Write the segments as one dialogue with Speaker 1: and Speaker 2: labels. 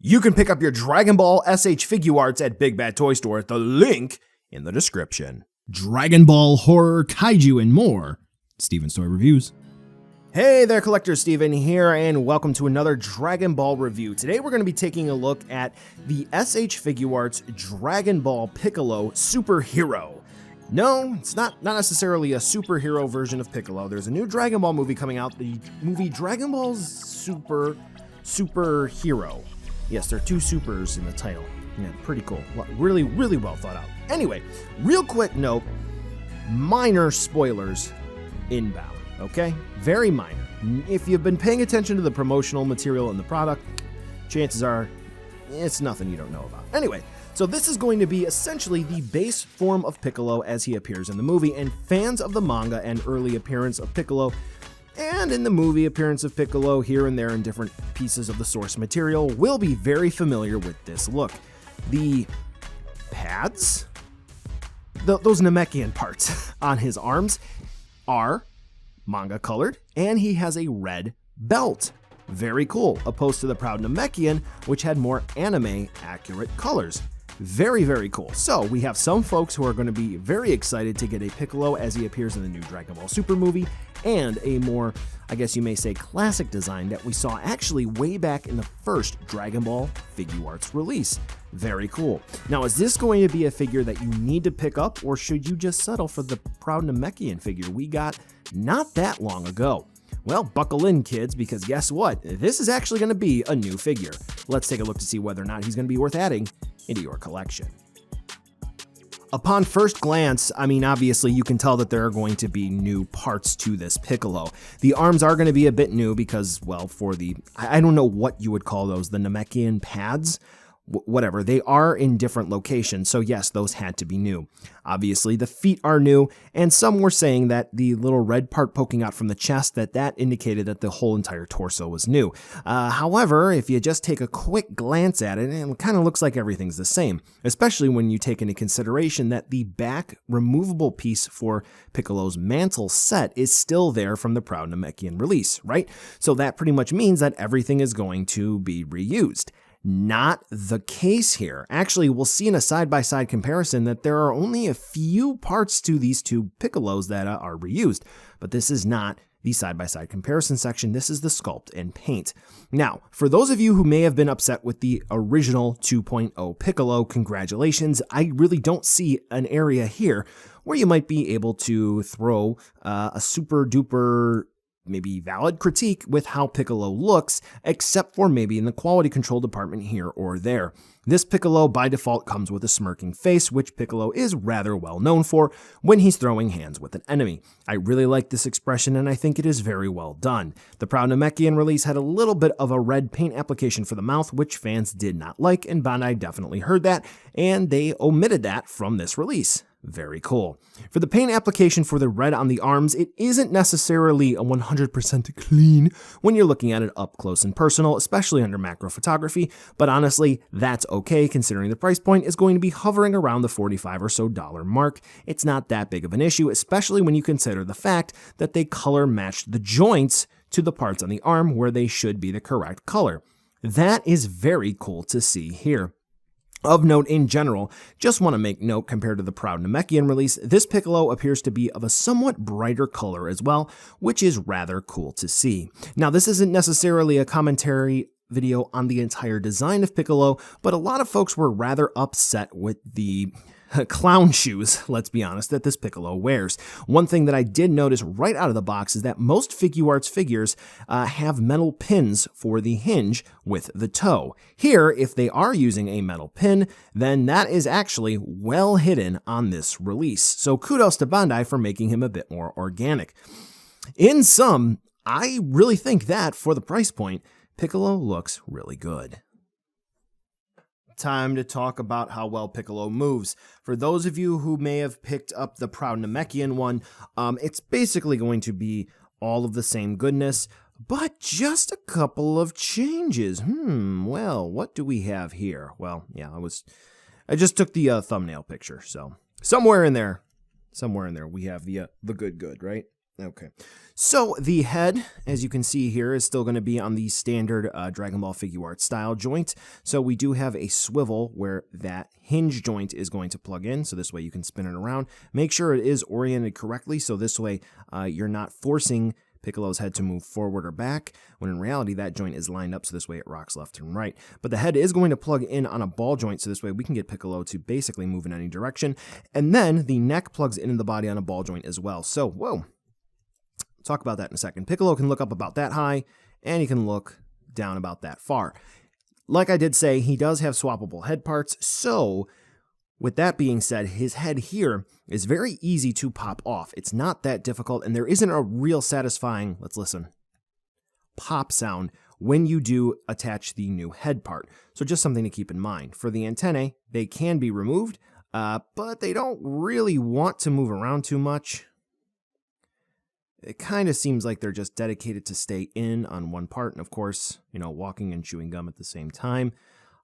Speaker 1: You can pick up your Dragon Ball SH Figuarts at Big Bad Toy Store at the link in the description.
Speaker 2: Dragon Ball, horror, kaiju, and more. Steven's Toy Reviews.
Speaker 1: Hey there, Collector Steven here, and welcome to another Dragon Ball review. Today we're going to be taking a look at the SH Figuarts Dragon Ball Piccolo Superhero. No, it's not necessarily a superhero version of Piccolo. There's a new Dragon Ball movie coming out, the movie Dragon Ball Superhero. Yes, there are two supers in the title. Yeah, pretty cool. Really well thought out. Anyway, real quick note, minor spoilers inbound, okay? Very minor. If you've been paying attention to the promotional material in the product, chances are it's nothing you don't know about. Anyway, so this is going to be essentially the base form of Piccolo as he appears in the movie, and fans of the manga and early appearance of Piccolo and in the movie appearance of Piccolo here and there in different pieces of the source material will be very familiar with this look. The pads, those Namekian parts on his arms are manga colored, and he has a red belt. Very cool, opposed to the proud Namekian, which had more anime accurate colors. Very cool. So we have some folks who are going to be very excited to get a Piccolo as he appears in the new Dragon Ball Super movie, and a more, I guess you may say, classic design that we saw actually way back in the first Dragon Ball Figuarts release. Very cool. Now, is this going to be a figure that you need to pick up, or should you just settle for the proud Namekian figure we got not that long ago? Well, buckle in, kids, because guess what? This is actually going to be a new figure. Let's take a look to see whether or not he's going to be worth adding into your collection. Upon first glance, I mean, obviously you can tell that there are going to be new parts to this Piccolo. The arms are going to be a bit new because, well, for the, I don't know what you would call those, the Namekian pads? Whatever, they are in different locations, so yes, those had to be new. Obviously, the feet are new, and some were saying that the little red part poking out from the chest, that indicated that the whole entire torso was new. However, if you just take a quick glance at it, it kind of looks like everything's the same, especially when you take into consideration that the back removable piece for Piccolo's mantle set is still there from the proud Namekian release, right? So that pretty much means that everything is going to be reused. Not the case here. Actually, we'll see in a side-by-side comparison that there are only a few parts to these two Piccolos that are reused, but this is not the side-by-side comparison section. This is the sculpt and paint. Now, for those of you who may have been upset with the original 2.0 Piccolo, congratulations. I really don't see an area here where you might be able to throw a super-duper maybe valid critique with how Piccolo looks, except for maybe in the quality control department here or there. This Piccolo by default comes with a smirking face, which Piccolo is rather well known for when he's throwing hands with an enemy. I really like this expression, and I think it is very well done. The proud Namekian release had a little bit of a red paint application for the mouth, which fans did not like, and Bandai definitely heard that, and they omitted that from this release. Very cool. For the paint application for the red on the arms, it isn't necessarily a 100% clean when you're looking at it up close and personal, especially under macro photography, but honestly, that's okay considering the price point is going to be hovering around the $45 or so mark. It's not that big of an issue, especially when you consider the fact that they color matched the joints to the parts on the arm where they should be the correct color. That is very cool to see here. Of note in general, just want to make note compared to the proud Namekian release, this Piccolo appears to be of a somewhat brighter color as well, which is rather cool to see. Now, this isn't necessarily a commentary video on the entire design of Piccolo, but a lot of folks were rather upset with the clown shoes, let's be honest, that this Piccolo wears. One thing that I did notice right out of the box is that most Figuarts figures have metal pins for the hinge with the toe. Here, if they are using a metal pin, then that is actually well hidden on this release. So kudos to Bandai for making him a bit more organic. In sum, I really think that for the price point, Piccolo looks really good. Time to talk about how well Piccolo moves. For those of you who may have picked up the proud Namekian one, it's basically going to be all of the same goodness, but just a couple of changes. Well, what do we have here? Well, yeah, I just took the thumbnail picture, so somewhere in there we have the good, right? Okay, so the head, as you can see here, is still going to be on the standard Dragon Ball Figuarts style joint. So we do have a swivel where that hinge joint is going to plug in. So this way you can spin it around. Make sure it is oriented correctly. So this way you're not forcing Piccolo's head to move forward or back, when in reality that joint is lined up, so this way it rocks left and right. But the head is going to plug in on a ball joint, so this way we can get Piccolo to basically move in any direction. And then the neck plugs into the body on a ball joint as well. So, whoa. Talk about that in a second. Piccolo can look up about that high, and he can look down about that far. Like I did say, he does have swappable head parts, so with that being said, his head here is very easy to pop off. It's not that difficult, and there isn't a real satisfying, let's listen, pop sound when you do attach the new head part. So just something to keep in mind. For the antennae, they can be removed, but they don't really want to move around too much. It kind of seems like they're just dedicated to stay in on one part, and of course, walking and chewing gum at the same time.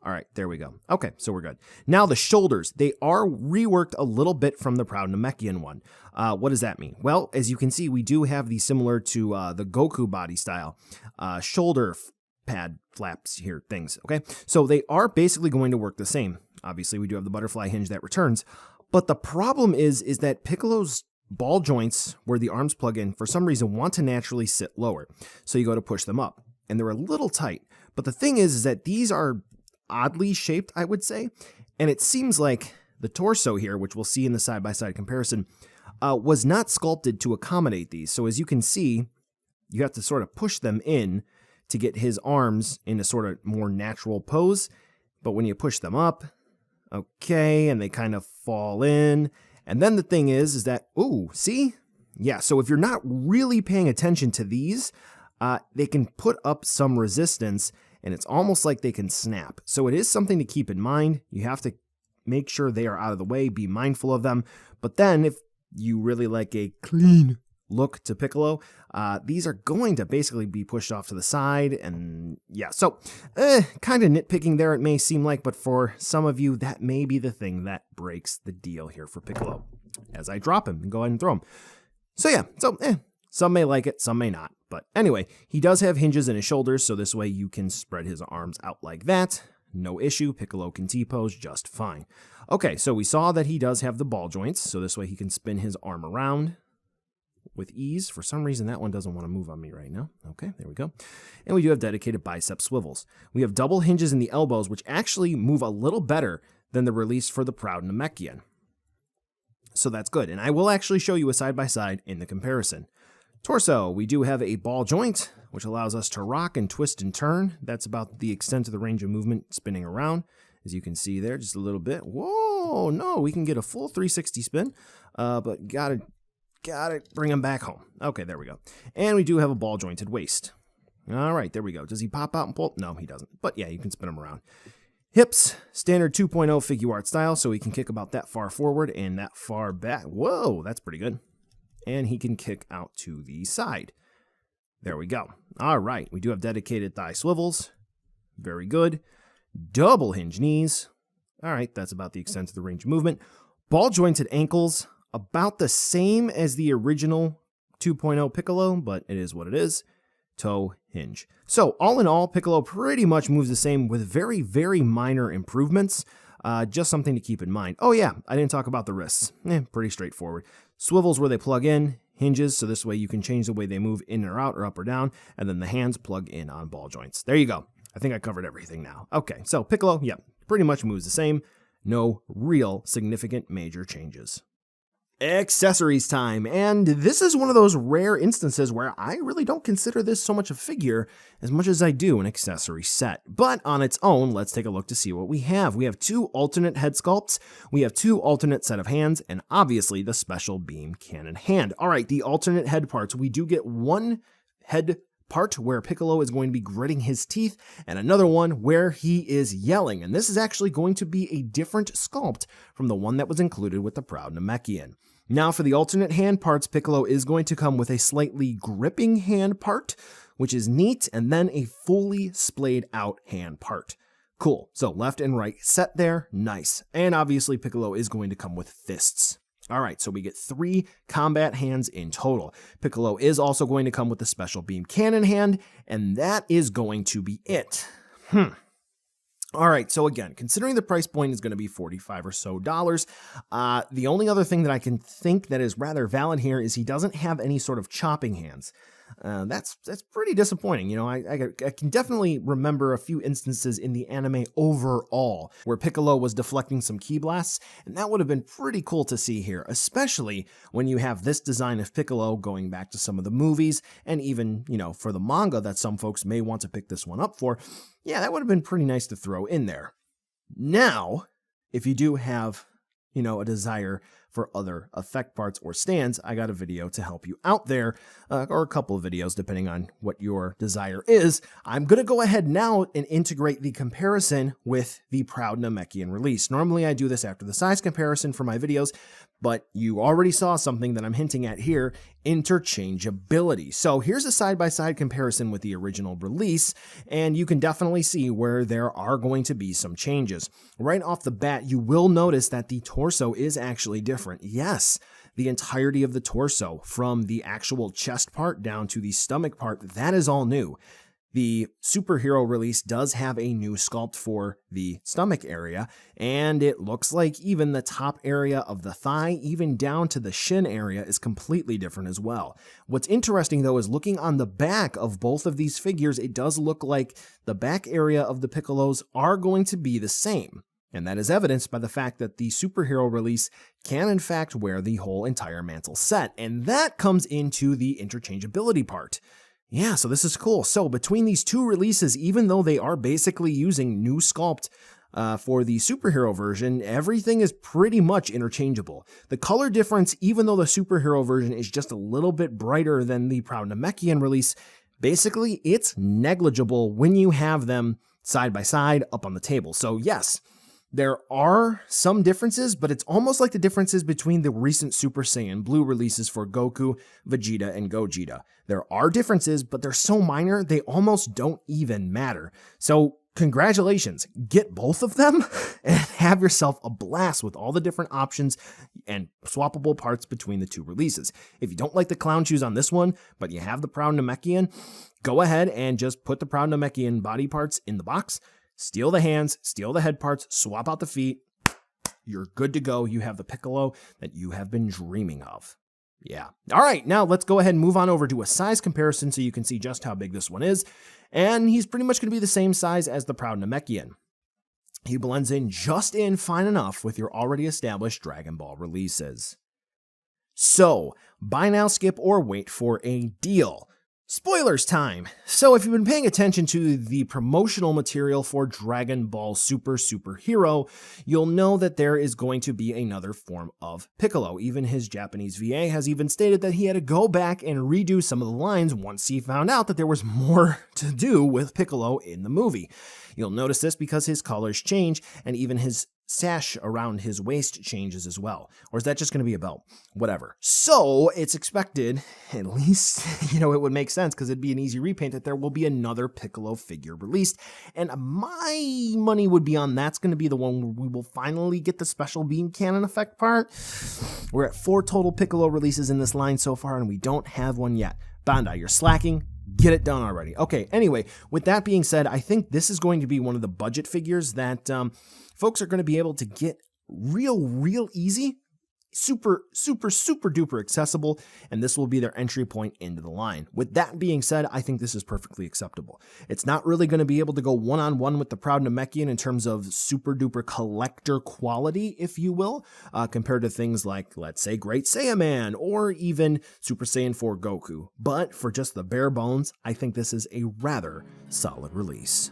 Speaker 1: All right, there we go. Okay, so we're good. Now the shoulders, they are reworked a little bit from the Proud Namekian one. What does that mean? Well, as you can see, we do have the similar to the Goku body style shoulder pad flaps here things, okay? So they are basically going to work the same. Obviously, we do have the butterfly hinge that returns, but the problem is that Piccolo's ball joints where the arms plug in, for some reason, want to naturally sit lower. So you go to push them up, and they're a little tight. But the thing is that these are oddly shaped, I would say, and it seems like the torso here, which we'll see in the side-by-side comparison, was not sculpted to accommodate these. So as you can see, you have to sort of push them in to get his arms in a sort of more natural pose. But when you push them up, okay, and they kind of fall in. And then the thing is that, ooh, see? Yeah, so if you're not really paying attention to these, they can put up some resistance, and it's almost like they can snap. So it is something to keep in mind. You have to make sure they are out of the way, be mindful of them. But then if you really like a clean look to Piccolo, these are going to basically be pushed off to the side, and yeah, so kind of nitpicking there it may seem like, but for some of you, that may be the thing that breaks the deal here for Piccolo, as I drop him and go ahead and throw him. So yeah, some may like it, some may not, but anyway, he does have hinges in his shoulders, so this way you can spread his arms out like that. No issue, Piccolo can T-pose just fine. Okay, so we saw that he does have the ball joints, so this way he can spin his arm around with ease. For some reason, that one doesn't want to move on me right now. Okay, there we go. And we do have dedicated bicep swivels. We have double hinges in the elbows, which actually move a little better than the release for the Proud Namekian. So that's good. And I will actually show you a side-by-side in the comparison. Torso, we do have a ball joint, which allows us to rock and twist and turn. That's about the extent of the range of movement spinning around. As you can see there, just a little bit. Whoa, no, we can get a full 360 spin, but gotta bring him back home. Okay, there we go. And we do have a ball jointed waist. All right, there we go. Does he pop out and pull? No, he doesn't. But yeah, you can spin him around. Hips, standard 2.0 Figuarts style, so he can kick about that far forward and that far back. Whoa, that's pretty good. And he can kick out to the side. There we go. All right, we do have dedicated thigh swivels. Very good. Double hinge knees. All right, that's about the extent of the range of movement. Ball jointed ankles. About the same as the original 2.0 Piccolo, but it is what it is. Toe hinge. So all in all, Piccolo pretty much moves the same with very, very minor improvements. Just something to keep in mind. Oh yeah, I didn't talk about the wrists. Pretty straightforward. Swivels where they plug in, hinges, so this way you can change the way they move in or out or up or down, and then the hands plug in on ball joints. There you go. I think I covered everything now. Okay, so Piccolo, yeah, pretty much moves the same. No real significant major changes. Accessories time, and this is one of those rare instances where I really don't consider this so much a figure as much as I do an accessory set. But on its own, let's take a look to see what we have. We have two alternate head sculpts, we have two alternate set of hands, and obviously the special beam cannon hand. All right, the alternate head parts, we do get one head part where Piccolo is going to be gritting his teeth, and another one where he is yelling. And this is actually going to be a different sculpt from the one that was included with the Proud Namekian. Now for the alternate hand parts, Piccolo is going to come with a slightly gripping hand part, which is neat, and then a fully splayed out hand part. Cool, so left and right set there, nice. And obviously Piccolo is going to come with fists. All right, so we get 3 combat hands in total. Piccolo is also going to come with the special beam cannon hand, and that is going to be it. All right, so again, considering the price point is going to be $45 or so, the only other thing that I can think that is rather valid here is he doesn't have any sort of chopping hands. That's pretty disappointing. You know, I can definitely remember a few instances in the anime overall where Piccolo was deflecting some ki blasts, and that would have been pretty cool to see here, especially when you have this design of Piccolo going back to some of the movies, and even, you know, for the manga that some folks may want to pick this one up for. Yeah, that would have been pretty nice to throw in there. Now, if you do have, you know, a desire for other effect parts or stands, I got a video to help you out there, or a couple of videos depending on what your desire is. I'm going to go ahead now and integrate the comparison with the Proud Namekian release. Normally I do this after the size comparison for my videos, but you already saw something that I'm hinting at here, interchangeability. So here's a side-by-side comparison with the original release, and you can definitely see where there are going to be some changes. Right off the bat, you will notice that the torso is actually different. Yes, the entirety of the torso, from the actual chest part down to the stomach part, that is all new. The superhero release does have a new sculpt for the stomach area, and it looks like even the top area of the thigh, even down to the shin area, is completely different as well. What's interesting though is looking on the back of both of these figures, it does look like the back area of the Piccolos are going to be the same. And that is evidenced by the fact that the superhero release can in fact wear the whole entire mantle set, and that comes into the interchangeability part. Yeah, so this is cool. So between these two releases, even though they are basically using new sculpt for the superhero version, everything is pretty much interchangeable. The color difference, even though the superhero version is just a little bit brighter than the Proud Namekian release, basically it's negligible when you have them side by side up on the table. So yes, there are some differences, but it's almost like the differences between the recent Super Saiyan Blue releases for Goku, Vegeta, and Gogeta. There are differences, but they're so minor, they almost don't even matter. So congratulations, get both of them and have yourself a blast with all the different options and swappable parts between the two releases. If you don't like the clown shoes on this one, but you have the Proud Namekian, go ahead and just put the Proud Namekian body parts in the box. Steal the hands, steal the head parts, swap out the feet. You're good to go. You have the Piccolo that you have been dreaming of. Yeah. All right, now let's go ahead and move on over to a size comparison so you can see just how big this one is. And he's pretty much going to be the same size as the Proud Namekian. He blends in just in fine enough with your already established Dragon Ball releases. So, buy now, skip, or wait for a deal. Spoilers time! So if you've been paying attention to the promotional material for Dragon Ball Superhero, you'll know that there is going to be another form of Piccolo. Even his Japanese VA has even stated that he had to go back and redo some of the lines once he found out that there was more to do with Piccolo in the movie. You'll notice this because his colors change, and even his sash around his waist changes as well. Or is that just going to be a belt? Whatever. So it's expected, at least, it would make sense because it'd be an easy repaint, that there will be another Piccolo figure released. And my money would be on that's going to be the one where we will finally get the special beam cannon effect part. We're at 4 total Piccolo releases in this line so far, and we don't have one yet. Bandai, you're slacking. Get it done already. Okay, anyway, with that being said, I think this is going to be one of the budget figures that folks are going to be able to get real easy, super duper accessible, and this will be their entry point into the line. With that being said, I think this is perfectly acceptable. It's not really going to be able to go one-on-one with the Proud Namekian in terms of super duper collector quality, if you will, compared to things like, let's say, Great Saiyaman or even Super Saiyan 4 Goku. But for just the bare bones, I think this is a rather solid release.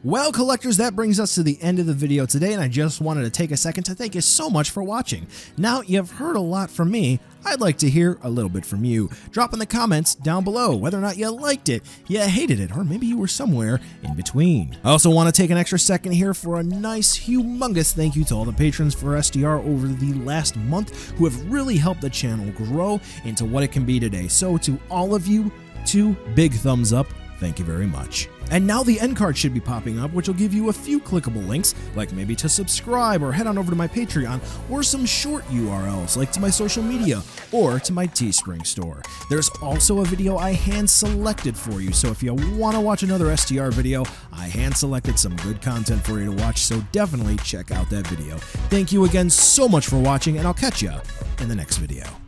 Speaker 2: Well, collectors, that brings us to the end of the video today, and I just wanted to take a second to thank you so much for watching. Now, you've heard a lot from me. I'd like to hear a little bit from you. Drop in the comments down below whether or not you liked it, you hated it, or maybe you were somewhere in between. I also want to take an extra second here for a nice, humongous thank you to all the patrons for SDR over the last month who have really helped the channel grow into what it can be today. So to all of you, 2 big thumbs up Thank you very much. And now the end card should be popping up, which will give you a few clickable links, like maybe to subscribe or head on over to my Patreon, or some short URLs like to my social media or to my Teespring store. There's also a video I hand selected for you, so if you want to watch another STR video, I hand selected some good content for you to watch, so definitely check out that video. Thank you again so much for watching, and I'll catch ya in the next video.